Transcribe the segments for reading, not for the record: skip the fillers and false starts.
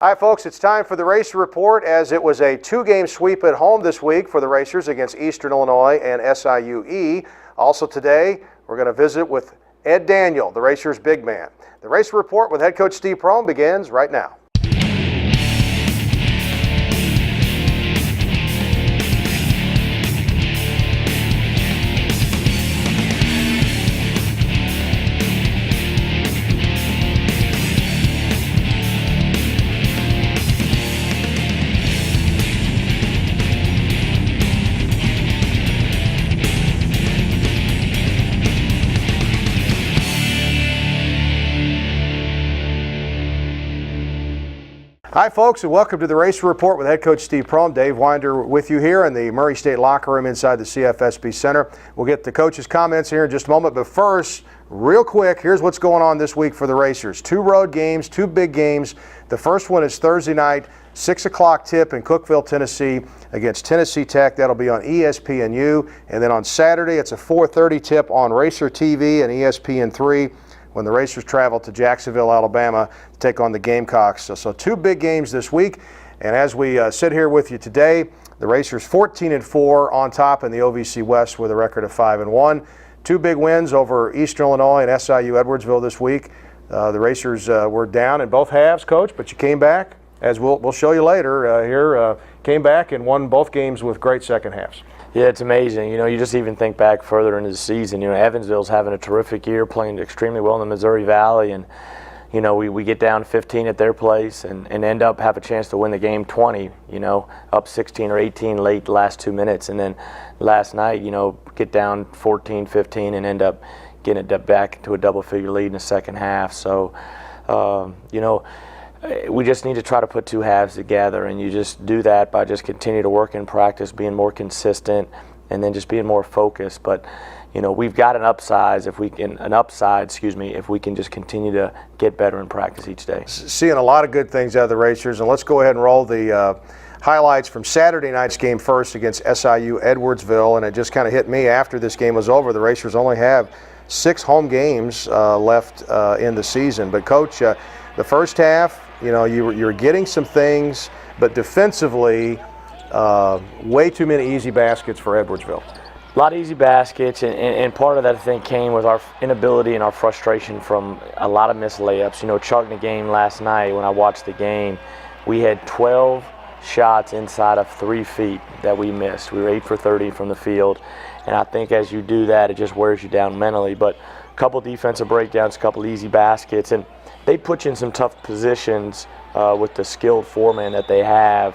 Hi folks, it's time for the Racer Report, as it was a two-game sweep at home this week for the Racers against Eastern Illinois and SIUE. Also today, we're going to visit with Ed Daniel, the Racers' big man. The Racer Report with head coach Steve Prohm begins right now. Hi folks, and welcome to the Racer Report with head coach Steve Prohm. Dave Winder with you here in the Murray State locker room inside the CFSB Center. We'll get the coach's comments here in just a moment, but first, real quick, here's what's going on this week for the Racers. Two road games, two big games. The first one is Thursday night, 6 o'clock tip in Cookeville, Tennessee against Tennessee Tech. That'll be on ESPNU. And then on Saturday, it's a 4:30 tip on Racer TV and ESPN3. When the Racers travel to Jacksonville, Alabama to take on the Gamecocks. So two big games this week. And as we sit here with you today, the Racers 14-4 on top in the OVC West with a record of 5-1. Two big wins over Eastern Illinois and SIU Edwardsville this week. The Racers were down in both halves, Coach, but you came back, as we'll show you later came back and won both games with great second halves. Yeah, it's amazing. You know, you just even think back further into the season. You know, Evansville's having a terrific year, playing extremely well in the Missouri Valley, and you know, we get down 15 at their place and end up have a chance to win the game 20. You know, up 16 or 18 late the last 2 minutes, and then last night, you know, get down 14, 15, and end up getting it back to a double-figure lead in the second half. So, you know, we just need to try to put two halves together, and you just do that by just continue to work in practice, being more consistent, and then just being more focused. But you know, we've got an upside if we can just continue to get better in practice each day. Seeing a lot of good things out of the Racers, and let's go ahead and roll the highlights from Saturday night's game first against SIU Edwardsville. And it just kind of hit me after this game was over. The Racers only have 6 home games left in the season. But Coach, the first half, you know, you're getting some things, but defensively, way too many easy baskets for Edwardsville. A lot of easy baskets, and part of that, I think, came with our inability and our frustration from a lot of missed layups. You know, charting the game last night, when I watched the game, we had 12 shots inside of 3 feet that we missed. We were 8 for 30 from the field, and I think as you do that, it just wears you down mentally. But a couple defensive breakdowns, a couple easy baskets, and they put you in some tough positions with the skilled foreman that they have,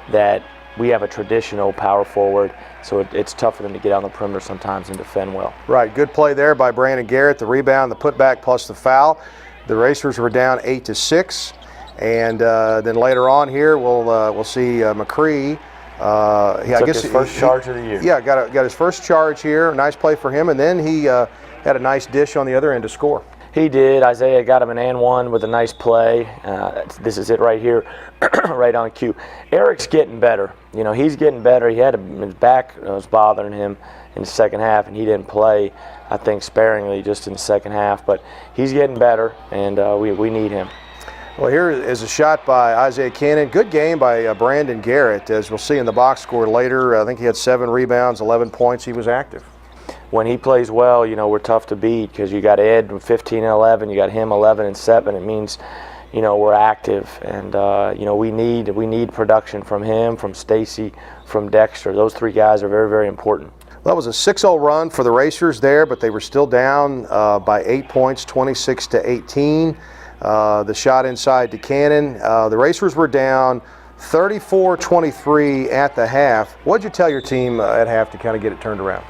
that we have a traditional power forward, so it's tough for them to get on the perimeter sometimes and defend well. Right, good play there by Brandon Garrett, the rebound, the putback plus the foul. The Racers were down 8-6, and then later on here we'll see McCree. I guess his first charge of the year. Yeah, got his first charge here. Nice play for him, and then he had a nice dish on the other end to score. He did. Isaiah got him an and one with a nice play. This is it right here, right on cue. Eric's getting better. You know, he's getting better. He had his back was bothering him in the second half, and he didn't play, I think, sparingly just in the second half. But he's getting better, and we need him. Well, here is a shot by Isaiah Cannon. Good game by Brandon Garrett, as we'll see in the box score later. I think he had 7 rebounds, 11 points. He was active. When he plays well, you know, we're tough to beat, because you got Ed with 15 and 11, you got him 11 and 7. It means, you know, we're active, and you know, we need production from him, from Stacy, from Dexter. Those 3 guys are very, very important. Well, that was a 6-0 run for the Racers there, but they were still down by 8 points, 26-18. The shot inside to Cannon. The Racers were down 34-23 at the half. What'd you tell your team at half to kind of get it turned around?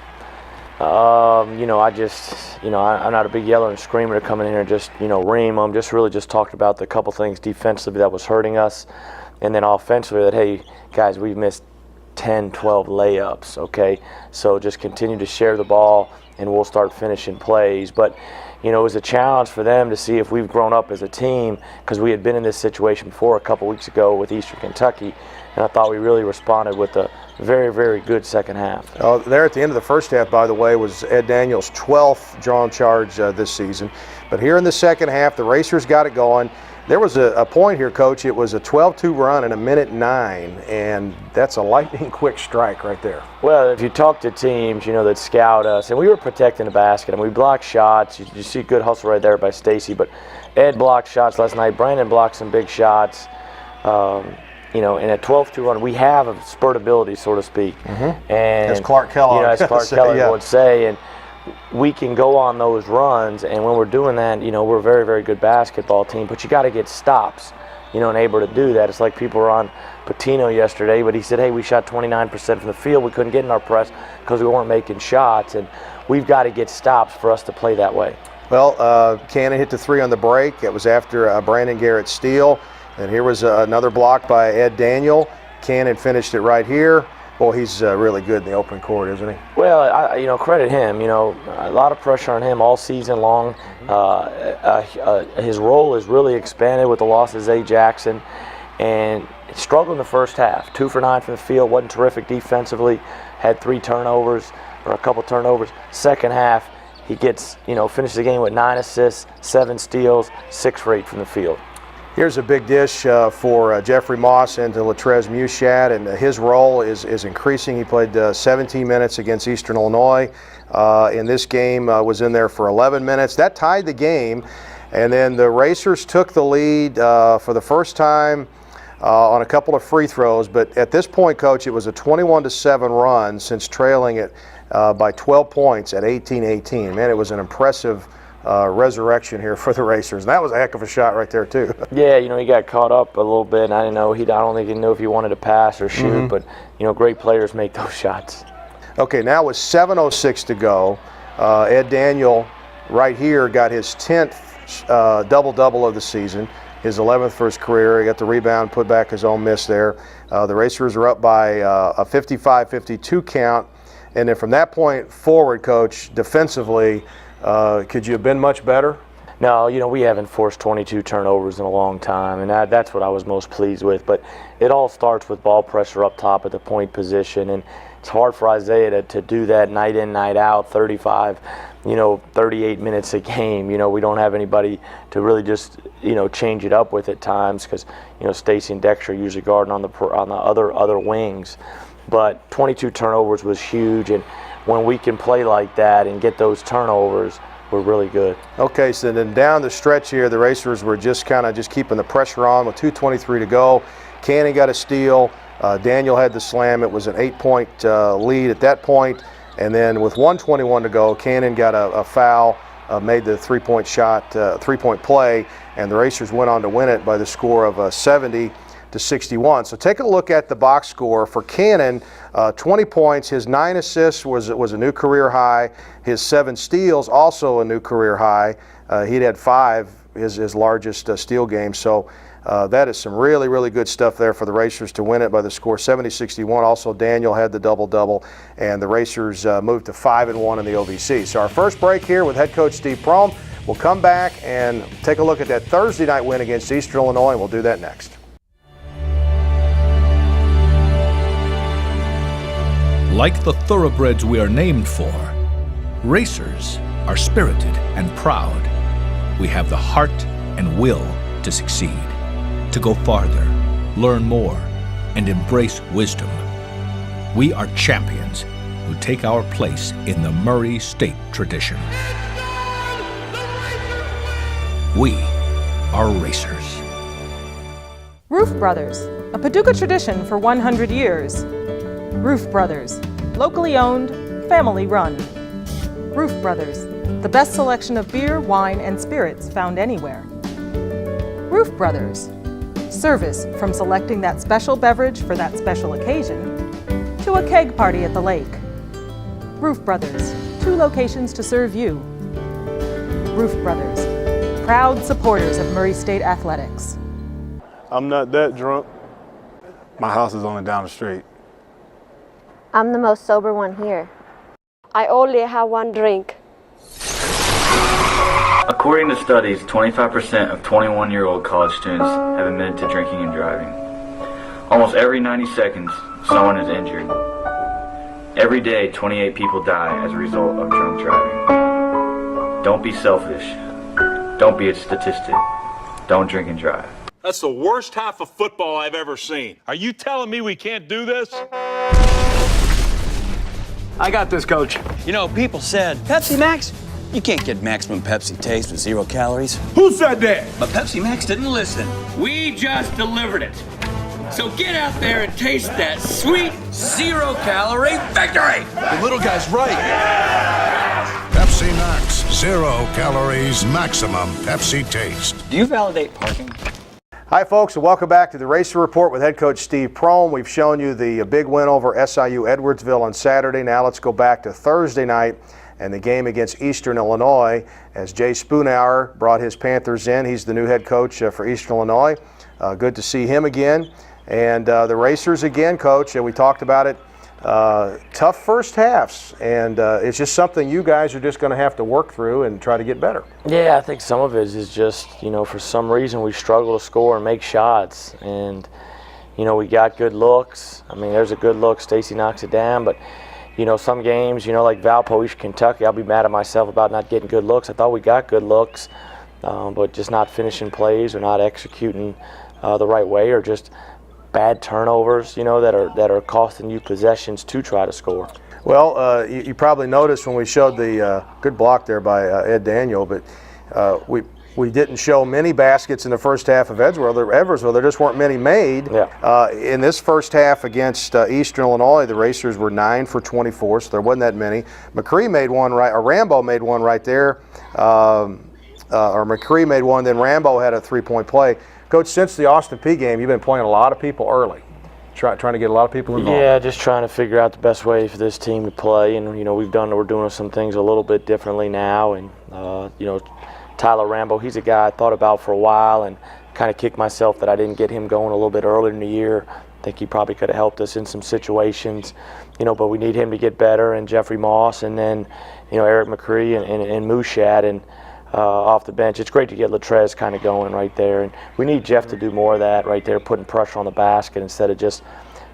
You know, I'm not a big yeller and screamer to come in here and just, you know, ream them. Just really just talked about the couple things defensively that was hurting us, and then offensively that, hey, guys, we've missed 10, 12 layups, okay? So just continue to share the ball, and we'll start finishing plays. But, you know, it was a challenge for them to see if we've grown up as a team, because we had been in this situation before a couple weeks ago with Eastern Kentucky, and I thought we really responded with a very, very good second half. There at the end of the first half, by the way, was Ed Daniels' 12th drawn charge this season. But here in the second half, the Racers got it going. There was a point here, Coach. It was a 12-2 run in 1:09, and that's a lightning quick strike right there. Well, if you talk to teams, that scout us, and we were protecting the basket, and we blocked shots. You see good hustle right there by Stacy, but Ed blocked shots last night. Brandon blocked some big shots. In a 12-2 run, we have a spurt ability, so to speak. Mm-hmm. And as Clark Kellogg, would say, and we can go on those runs, and when we're doing that, we're a very, very good basketball team, but you got to get stops, and able to do that. It's like people were on Patino yesterday, but he said, hey, we shot 29% from the field. We couldn't get in our press because we weren't making shots, and we've got to get stops for us to play that way. Well, Cannon hit the three on the break. It was after Brandon Garrett's steal, and here was another block by Ed Daniel. Cannon finished it right here. Well, he's really good in the open court, isn't he? Well, credit him. A lot of pressure on him all season long. His role is really expanded with the loss of Zay Jackson, and struggled in the first half. 2 for 9 from the field, wasn't terrific defensively. Had 3 turnovers or a couple turnovers. Second half, he gets, finishes the game with 9 assists, 7 steals, 6 for 8 from the field. Here's a big dish for Jeffrey Moss and to Latrez Mushat, and his role is increasing. He played 17 minutes against Eastern Illinois. In this game, was in there for 11 minutes. That tied the game, and then the Racers took the lead for the first time on a couple of free throws. But at this point, Coach, it was a 21-7 run since trailing it by 12 points at 18-18. Man, it was an impressive resurrection here for the Racers. And that was a heck of a shot right there, too. Yeah, he got caught up a little bit. I didn't know. I don't think he knew if he wanted to pass or shoot, but, great players make those shots. Okay, now with 7:06 to go, Ed Daniel right here got his 10th double-double of the season, his 11th for his career. He got the rebound, put back his own miss there. The Racers are up by a 55-52 count. And then from that point forward, Coach, defensively, could you have been much better? No, we haven't forced 22 turnovers in a long time, and that's what I was most pleased with. But it all starts with ball pressure up top at the point position, and it's hard for Isaiah to do that night in, night out, 35, 38 minutes a game. We don't have anybody to really just, change it up with at times because, Stacy and Dexter are usually guarding on the other wings. But 22 turnovers was huge, and when we can play like that and get those turnovers, we're really good. Okay, so then down the stretch here, the Racers were just keeping the pressure on with 2:23 to go. Cannon got a steal. Daniel had the slam. It was an 8-point lead at that point. And then with 1:21 to go, Cannon got a foul, made the three-point shot, three-point play, and the Racers went on to win it by the score of 70-61. So take a look at the box score for Cannon. 20 points. His 9 assists was a new career high. His 7 steals also a new career high. He'd had 5, his largest steal game. So that is some really, really good stuff there for the Racers to win it by the score 70-61. Also, Daniel had the double-double, and the Racers moved to 5-1 in the OVC. So our first break here with head coach Steve Prohm. We'll come back and take a look at that Thursday night win against Eastern Illinois, and we'll do that next. Like the thoroughbreds we are named for, racers are spirited and proud. We have the heart and will to succeed, to go farther, learn more, and embrace wisdom. We are champions who take our place in the Murray State tradition. We are racers. Roof Brothers, a Paducah tradition for 100 years. Roof Brothers, locally owned, family run. Roof Brothers, the best selection of beer, wine, and spirits found anywhere. Roof Brothers, service from selecting that special beverage for that special occasion to a keg party at the lake. Roof Brothers, 2 locations to serve you. Roof Brothers, proud supporters of Murray State Athletics. I'm not that drunk. My house is only down the street. I'm the most sober one here. I only have 1 drink. According to studies, 25% of 21-year-old college students have admitted to drinking and driving. Almost every 90 seconds, someone is injured. Every day, 28 people die as a result of drunk driving. Don't be selfish. Don't be a statistic. don't drink and drive. That's the worst half of football I've ever seen. Are you telling me we can't do this? I got this, Coach. You know, people said, Pepsi Max? You can't get maximum Pepsi taste with 0 calories. Who said that? But Pepsi Max didn't listen. We just delivered it. So get out there and taste that sweet 0-calorie victory! The little guy's right. Pepsi Max, 0 calories, maximum Pepsi taste. Do you validate parking? Hi, folks, and welcome back to the Racer Report with head coach Steve Prohm. We've shown you the big win over SIU Edwardsville on Saturday. Now let's go back to Thursday night and the game against Eastern Illinois as Jay Spoonhour brought his Panthers in. He's the new head coach for Eastern Illinois. Good to see him again. And the Racers again, Coach, we talked about it. Tough first halves, and it's just something you guys are just going to have to work through and try to get better. Yeah, I think some of it is just, for some reason we struggle to score and make shots. And, we got good looks. I mean, there's a good look. Stacy knocks it down. But, some games, like Valpo, East Kentucky, I'll be mad at myself about not getting good looks. I thought we got good looks, but just not finishing plays or not executing the right way, or just bad turnovers, that are costing you possessions to try to score. Well, you probably noticed when we showed the good block there by Ed Daniel, but we didn't show many baskets in the first half of Edwardsville. There just weren't many made. Yeah. In this first half against Eastern Illinois, the Racers were 9 for 24, so there wasn't that many. McCree made one right, or Rambo made one right there, or McCree made one, then Rambo had a three-point play. Coach, since the Austin Peay game, you've been playing a lot of people early, trying to get a lot of people involved. Yeah, just trying to figure out the best way for this team to play, and we're doing some things a little bit differently now. And Tyler Rambo, he's a guy I thought about for a while, and kind of kicked myself that I didn't get him going a little bit earlier in the year. I think he probably could have helped us in some situations, but we need him to get better. And Jeffrey Moss, and then Eric McCree and Mushat, and off the bench. It's great to get Latrez kind of going right there, and we need Jeff to do more of that right there, putting pressure on the basket instead of just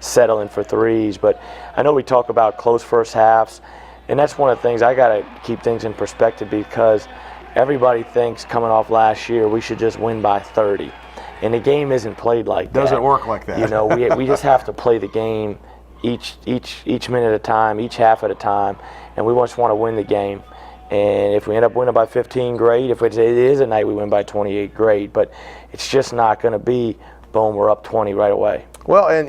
settling for threes. But I know we talk about close first halves, and that's one of the things I got to keep things in perspective, because everybody thinks coming off last year we should just win by 30, and the game isn't played like that. Doesn't work like that. We just have to play the game each minute at a time, each half at a time, and we just want to win the game. And if we end up winning by 15, great. If it is a night we win by 28, great. But it's just not going to be, boom, we're up 20 right away. Well, and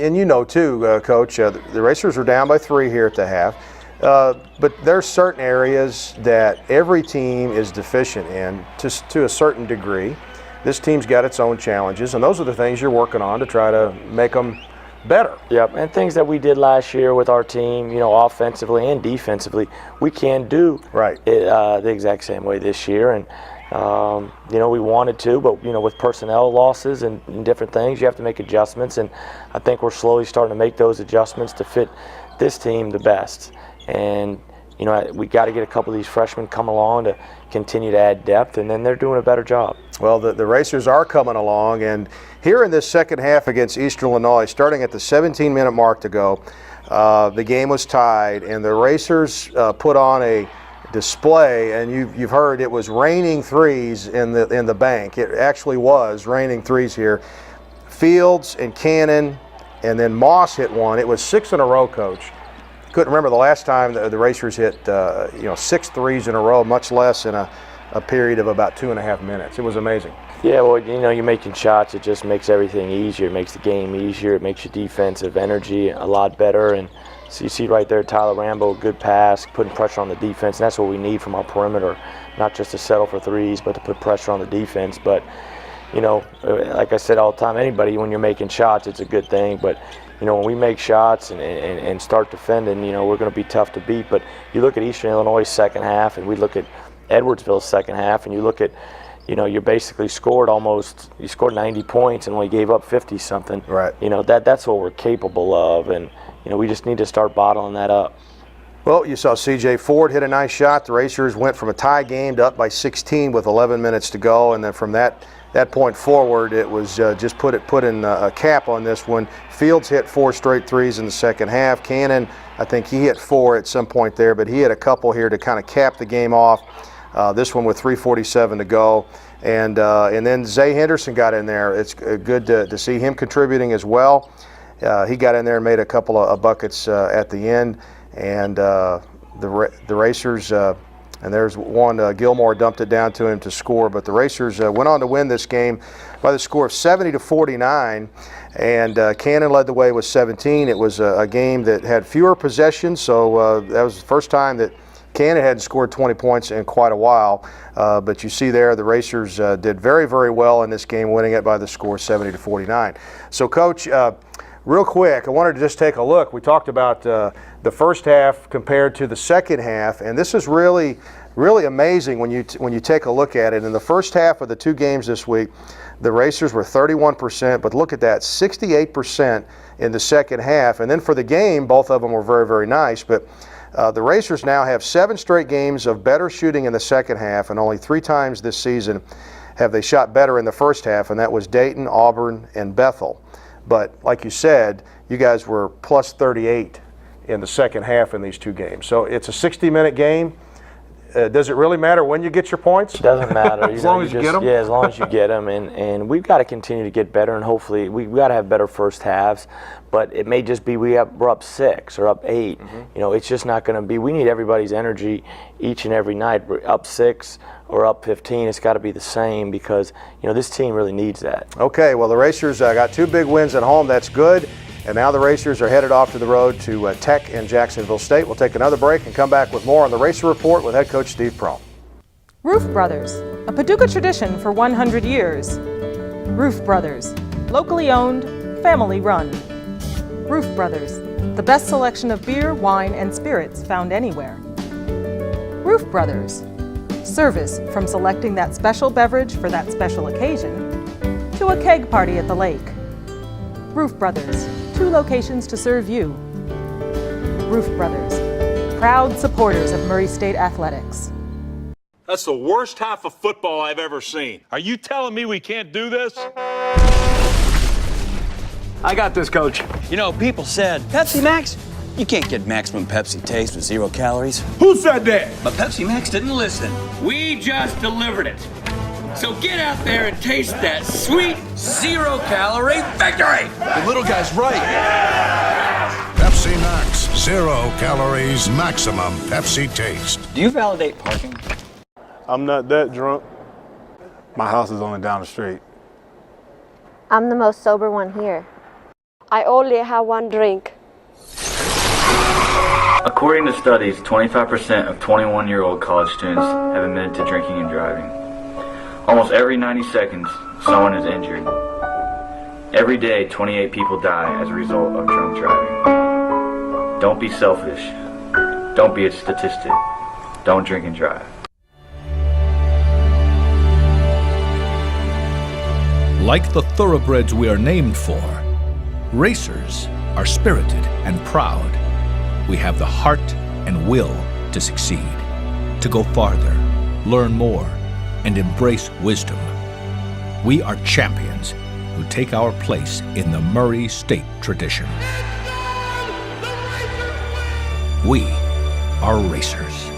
too, Coach, the Racers are down by 3 here at the half. But there's certain areas that every team is deficient in to a certain degree. This team's got its own challenges, and those are the things you're working on to try to make them better. Yep, and things that we did last year with our team, offensively and defensively, we can do right the exact same way this year. And we wanted to, but with personnel losses and different things, you have to make adjustments. And I think we're slowly starting to make those adjustments to fit this team the best. And we got to get a couple of these freshmen come along to continue to add depth, and then they're doing a better job. Well, the Racers are coming along, and here in this second half against Eastern Illinois, starting at the 17-minute mark to go, the game was tied, and the Racers put on a display, and you've heard it was raining threes in the bank. It actually was raining threes here. Fields and Cannon, and then Moss hit one. It was 6 in a row, Coach. Couldn't remember the last time the Racers hit 6 threes in a row, much less in a period of about 2.5 minutes. It was amazing. Yeah, well, you're making shots. It just makes everything easier. It makes the game easier. It makes your defensive energy a lot better. And so you see right there, Tyler Rambo, good pass, putting pressure on the defense. And that's what we need from our perimeter, not just to settle for threes, but to put pressure on the defense. But, like I said all the time, anybody, when you're making shots, it's a good thing. But when we make shots and start defending, we're going to be tough to beat. But you look at Eastern Illinois' second half, and we look at Edwardsville's second half, and you look at, you basically scored 90 points and only gave up 50-something. Right. That's what we're capable of, and, we just need to start bottling that up. Well, you saw C.J. Ford hit a nice shot. The Racers went from a tie game to up by 16 with 11 minutes to go, and then from that point forward, it was just put in a cap on this one. Fields hit 4 straight threes in the second half. Cannon, I think he hit 4 at some point there, but he had a couple here to kind of cap the game off. This one with 3:47 to go. And then Zay Henderson got in there. It's good to see him contributing as well. He got in there and made a couple of buckets at the end. And the Racers, and there's one, Gilmore dumped it down to him to score. But the Racers went on to win this game by the score of 70-49. And Cannon led the way with 17. It was a game that had fewer possessions, so that was the first time that Cannon hadn't scored 20 points in quite a while. But you see there, the Racers did very, very well in this game, winning it by the score 70-49. So, Coach, real quick, I wanted to just take a look. We talked about the first half compared to the second half, and this is really, really amazing when you take a look at it. In the first half of the two games this week, the Racers were 31%, but look at that, 68% in the second half. And then for the game, both of them were very, very nice. But the Racers now have 7 straight games of better shooting in the second half, and only 3 times this season have they shot better in the first half, and that was Dayton, Auburn, and Bethel. But like you said, you guys were plus 38 in the second half in these two games. So it's a 60-minute game. Does it really matter when you get your points? It doesn't matter. As long as you get them? Yeah, as long as you get them. And we've got to continue to get better, and hopefully we've got to have better first halves. But it may just be we're up 6 or up 8. You know, it's just not going to be. We need everybody's energy each and every night. We're up 6 or up 15. It's got to be the same because, you know, this team really needs that. Okay, well, the Racers got 2 big wins at home. That's good. And now the Racers are headed off to the road to Tech and Jacksonville State. We'll take another break and come back with more on the Racer Report with head coach Steve Prohm. Roof Brothers, a Paducah tradition for 100 years. Roof Brothers, locally owned, family run. Roof Brothers, the best selection of beer, wine, and spirits found anywhere. Roof Brothers, service from selecting that special beverage for that special occasion to a keg party at the lake. Roof Brothers, 2 locations to serve you. Roof Brothers, proud supporters of Murray State Athletics. That's the worst half of football I've ever seen. Are you telling me we can't do this? I got this, Coach. You know, people said, Pepsi Max? You can't get maximum Pepsi taste with 0 calories. Who said that? But Pepsi Max didn't listen. We just delivered it. So get out there and taste that sweet 0-calorie victory! The little guy's right. Pepsi Max, 0 calories, maximum Pepsi taste. Do you validate parking? I'm not that drunk. My house is only down the street. I'm the most sober one here. I only have 1 drink. According to studies, 25% of 21-year-old college students have admitted to drinking and driving. Almost every 90 seconds, someone is injured. Every day, 28 people die as a result of drunk driving. Don't be selfish. Don't be a statistic. Don't drink and drive. Like the thoroughbreds we are named for, racers are spirited and proud. We have the heart and will to succeed, to go farther, learn more, and embrace wisdom. We are champions who take our place in the Murray State tradition. We are racers.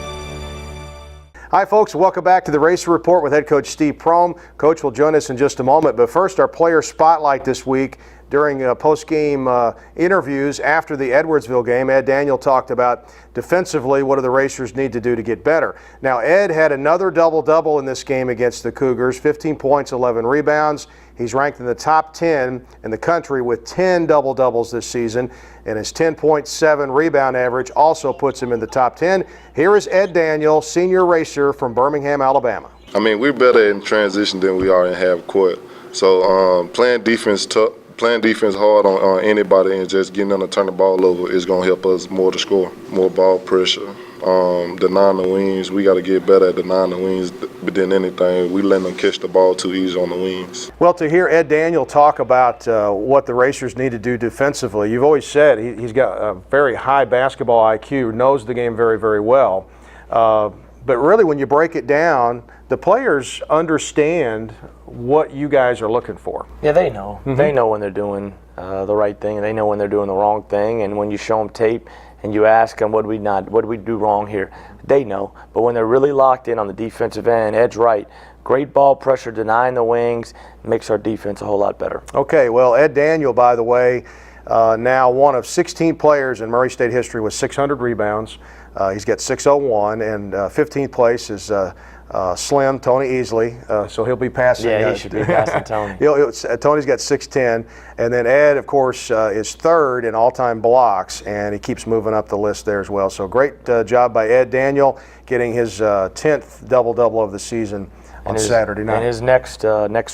Hi, folks. Welcome back to the Racer Report with head coach Steve Prohm. Coach will join us in just a moment, but first, our player spotlight this week. During post-game interviews after the Edwardsville game, Ed Daniel talked about defensively what do the Racers need to do to get better. Now, Ed had another double-double in this game against the Cougars, 15 points, 11 rebounds. He's ranked in the top 10 in the country with 10 double-doubles this season, and his 10.7 rebound average also puts him in the top 10. Here is Ed Daniel, senior racer from Birmingham, Alabama. I mean, we're better in transition than we are in half court. So playing defense hard on anybody and just getting them to turn the ball over is going to help us more to score, more ball pressure. Denying the wings, we got to get better at denying the wings than anything. We let them catch the ball too easy on the wings. Well, to hear Ed Daniel talk about what the Racers need to do defensively, you've always said he's got a very high basketball IQ, knows the game very, very well. But really, when you break it down, the players understand what you guys are looking for. Yeah, they know. They know when they're doing the right thing, and they know when they're doing the wrong thing. And when you show them tape and you ask them, what did we do wrong here? They know. But when they're really locked in on the defensive end, edge right, great ball pressure, denying the wings, makes our defense a whole lot better. Okay, well, Ed Daniel, by the way, now one of 16 players in Murray State history with 600 rebounds. He's got 601, and 15th place is Slim, Tony Easley, so he'll be passing. Yeah, he should be passing Tony. Tony's got 610, and then Ed, of course, is third in all-time blocks, and he keeps moving up the list there as well. So great job by Ed Daniel, getting his 10th double-double of the season on Saturday night. And his next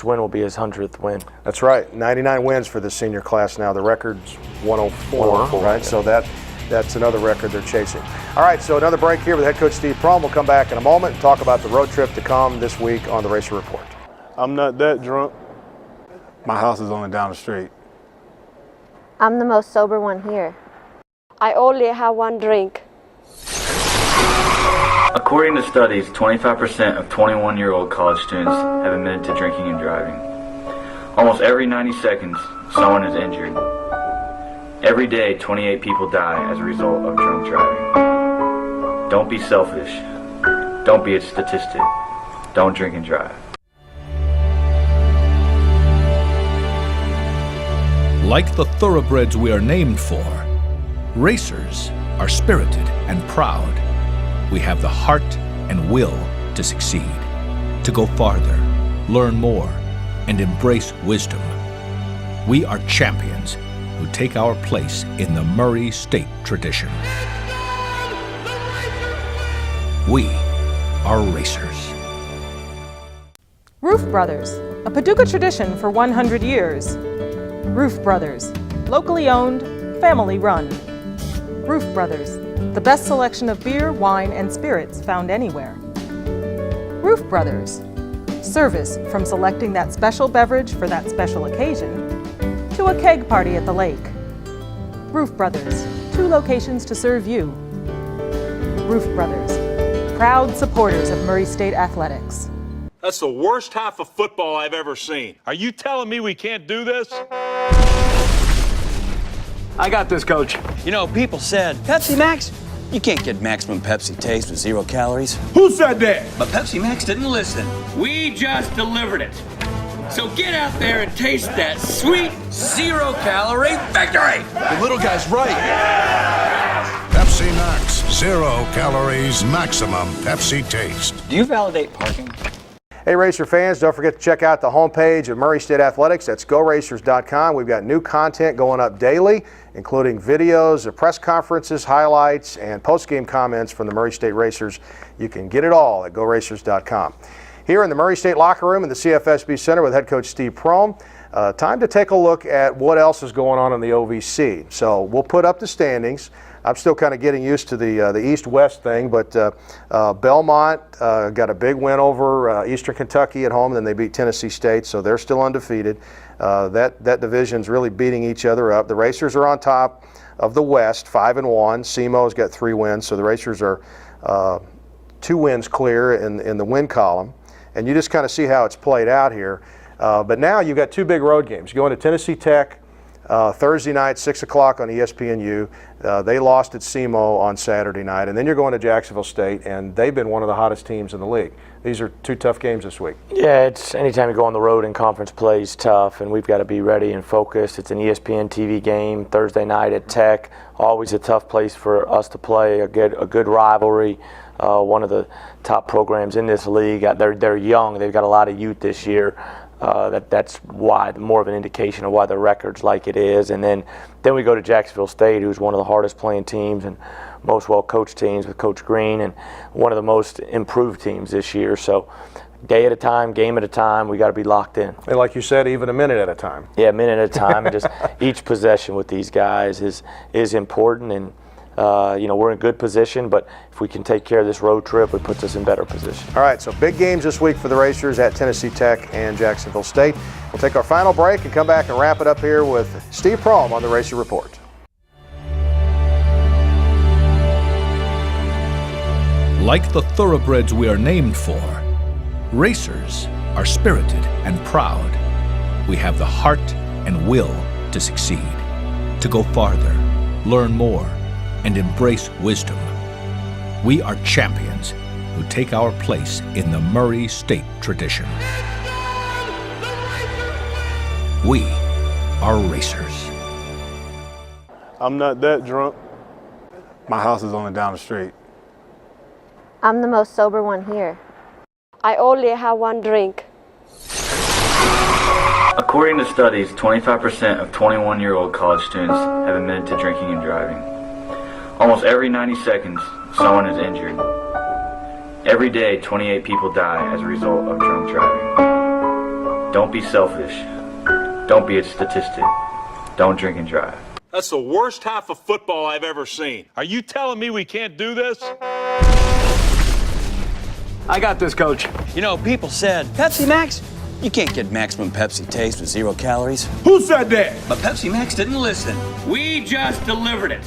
win will be his 100th win. That's right, 99 wins for the senior class now. The record's 104, right? Yeah. So that's another record they're chasing. All right, so another break here with head coach Steve Prohm. We'll come back in a moment and talk about the road trip to come this week on the Racer Report. I'm not that drunk. My house is only down the street. I'm the most sober one here. I only have one drink. According to studies, 25% of 21-year-old college students have admitted to drinking and driving. Almost every 90 seconds, someone is injured. Every day, 28 people die as a result of drunk driving. Don't be selfish. Don't be a statistic. Don't drink and drive. Like the thoroughbreds we are named for, racers are spirited and proud. We have the heart and will to succeed, to go farther, learn more, and embrace wisdom. We are champions who take our place in the Murray State tradition. We are racers. Roof Brothers, a Paducah tradition for 100 years. Roof Brothers, locally owned, family run. Roof Brothers, the best selection of beer, wine, and spirits found anywhere. Roof Brothers, service from selecting that special beverage for that special occasion to a keg party at the lake. Roof Brothers, 2 locations to serve you. Roof Brothers, proud supporters of Murray State athletics. That's the worst half of football I've ever seen. Are you telling me we can't do this? I got this, Coach. You know, people said, Pepsi Max? You can't get maximum Pepsi taste with 0 calories. Who said that? But Pepsi Max didn't listen. We just delivered it. So get out there and taste that sweet 0-calorie victory! The little guy's right. Pepsi Max, 0 calories, maximum Pepsi taste. Do you validate parking? Hey, Racer fans, don't forget to check out the homepage of Murray State Athletics. That's GoRacers.com. We've got new content going up daily, including videos of press conferences, highlights, and post-game comments from the Murray State Racers. You can get it all at GoRacers.com. Here in the Murray State locker room in the CFSB Center with head coach Steve Prohm, time to take a look at what else is going on in the OVC. So we'll put up the standings. I'm still kind of getting used to the East-West thing, but Belmont got a big win over Eastern Kentucky at home, then they beat Tennessee State, so they're still undefeated. That division's really beating each other up. The Racers are on top of the West, 5-1. SEMO's got 3 wins, so the Racers are 2 wins clear in the win column. And you just kind of see how it's played out here. But now you've got 2 big road games. You're going to Tennessee Tech Thursday night, 6 o'clock on ESPNU. They lost at SEMO on Saturday night. And then you're going to Jacksonville State, and they've been one of the hottest teams in the league. These are 2 tough games this week. Yeah, it's anytime you go on the road and conference play is tough, and we've got to be ready and focused. It's an ESPN TV game Thursday night at Tech. Always a tough place for us to play, a good rivalry. One of the top programs in this league. They're young. They've got a lot of youth this year. That's why, more of an indication of why the record's like it is. And then we go to Jacksonville State, who's one of the hardest playing teams and most well-coached teams with Coach Green, and one of the most improved teams this year. So day at a time, game at a time, we got to be locked in. And like you said, even a minute at a time. Yeah, a minute at a time. And just each possession with these guys is important. And we're in good position, but if we can take care of this road trip, it puts us in better position. All right, so big games this week for the Racers at Tennessee Tech and Jacksonville State. We'll take our final break and come back and wrap it up here with Steve Prohm on the Racer Report. Like the thoroughbreds we are named for, racers are spirited and proud. We have the heart and will to succeed, to go farther, learn more, and embrace wisdom. We are champions who take our place in the Murray State tradition. We are racers. I'm not that drunk. My house is only down the street. I'm the most sober one here. I only have one drink. According to studies, 25% of 21-year-old college students have admitted to drinking and driving. Almost every 90 seconds, someone is injured. Every day, 28 people die as a result of drunk driving. Don't be selfish. Don't be a statistic. Don't drink and drive. That's the worst half of football I've ever seen. Are you telling me we can't do this? I got this, Coach. You know, people said, Pepsi Max? You can't get maximum Pepsi taste with 0 calories. Who said that? But Pepsi Max didn't listen. We just delivered it.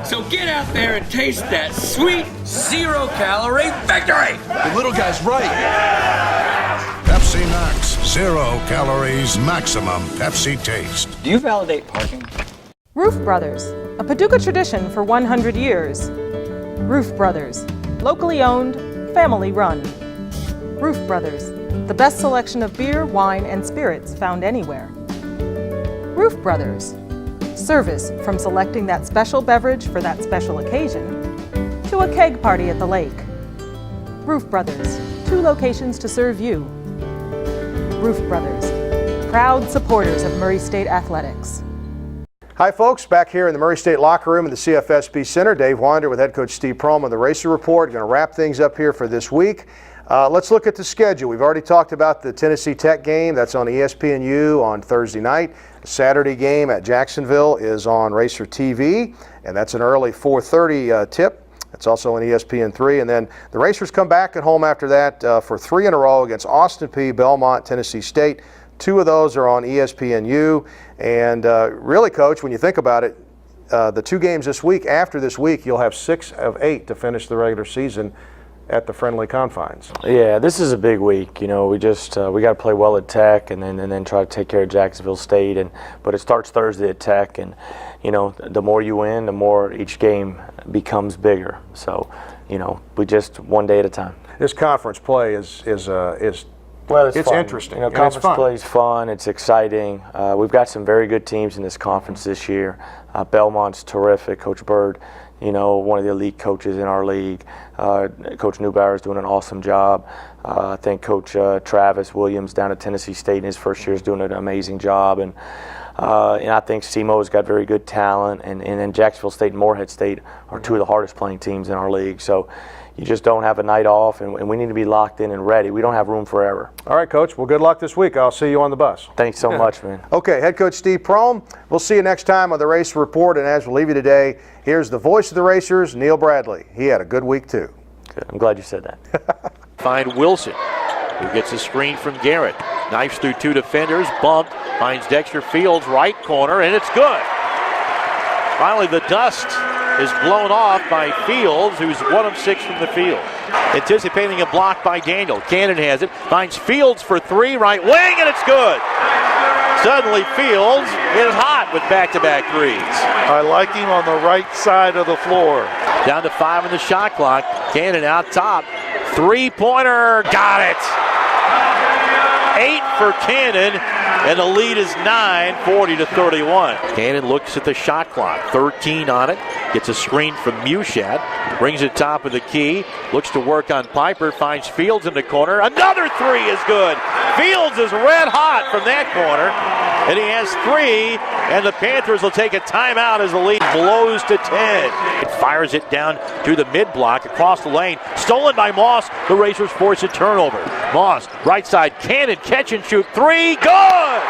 So get out there and taste that sweet 0-calorie victory! The little guy's right. Pepsi Max, 0 calories, maximum Pepsi taste. Do you validate parking? Roof Brothers, a Paducah tradition for 100 years. Roof Brothers, locally owned, family run. Roof Brothers, the best selection of beer, wine, and spirits found anywhere. Roof Brothers, service from selecting that special beverage for that special occasion to a keg party at the lake. Roof Brothers, 2 locations to serve you. Roof Brothers, proud supporters of Murray State Athletics. Hi folks, back here in the Murray State locker room in the CFSB Center. Dave Winder with head coach Steve Prohm on the Racer Report. Going to wrap things up here for this week. Let's look at the schedule. We've already talked about the Tennessee Tech game. That's on ESPNU on Thursday night. The Saturday game at Jacksonville is on Racer TV, and that's an early 4:30 tip. It's also on ESPN3. And then the Racers come back at home after that for 3 in a row against Austin Peay, Belmont, Tennessee State. 2 of those are on ESPNU. And really, Coach, when you think about it, the 2 games this week, after this week, you'll have 6 of 8 to finish the regular season at the friendly confines. Yeah, this is a big week. You know, we got to play well at Tech, and then try to take care of Jacksonville State. But it starts Thursday at Tech, and you know, the more you win, the more each game becomes bigger. So, you know, we just one day at a time. This conference play is well, it's fun. Interesting. You know, conference play is fun. It's exciting. We've got some very good teams in this conference this year. Belmont's terrific. Coach Bird, you know, one of the elite coaches in our league. Coach Neubauer is doing an awesome job. I think Coach Travis Williams down at Tennessee State in his first year is doing an amazing job. And I think SEMO's got very good talent. And then Jacksonville State and Morehead State are 2 of the hardest playing teams in our league. So you just don't have a night off, and we need to be locked in and ready. We don't have room for error. All right, Coach. Well, good luck this week. I'll see you on the bus. Thanks so much, man. Okay, head coach Steve Prohm. We'll see you next time on the Racer Report. And as we leave you today, here's the voice of the Racers, Neil Bradley. He had a good week, too. Good. I'm glad you said that. Find Wilson, who gets a screen from Garrett. Knifes through 2 defenders, bumped, finds Dexter Fields, right corner, and it's good. Finally, the dust is blown off by Fields, who's 1 of 6 from the field. Anticipating a block by Daniel. Cannon has it, finds Fields for 3, right wing, and it's good. Suddenly, Fields is hot with back-to-back threes. I like him on the right side of the floor. Down to 5 on the shot clock. Cannon out top. 3-pointer, got it. 8 for Cannon, and the lead is 9, 40-31. Cannon looks at the shot clock, 13 on it, gets a screen from Mushat, brings it top of the key, looks to work on Piper, finds Fields in the corner, another 3 is good. Fields is red hot from that corner, and he has 3, and the Panthers will take a timeout as the lead blows to 10. It fires it down to the mid-block, across the lane, stolen by Moss. The Racers force a turnover. Moss, right side, Cannon, catch and shoot, 3, good!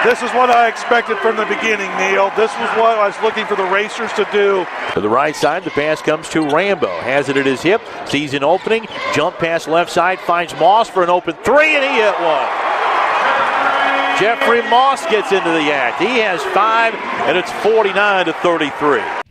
This is what I expected from the beginning, Neil. This was what I was looking for the Racers to do. To the right side, the pass comes to Rambo. Has it at his hip, sees an opening, jump pass left side, finds Moss for an open 3, and he hit one. Jeffrey Moss gets into the act. He has 5, and it's 49-33.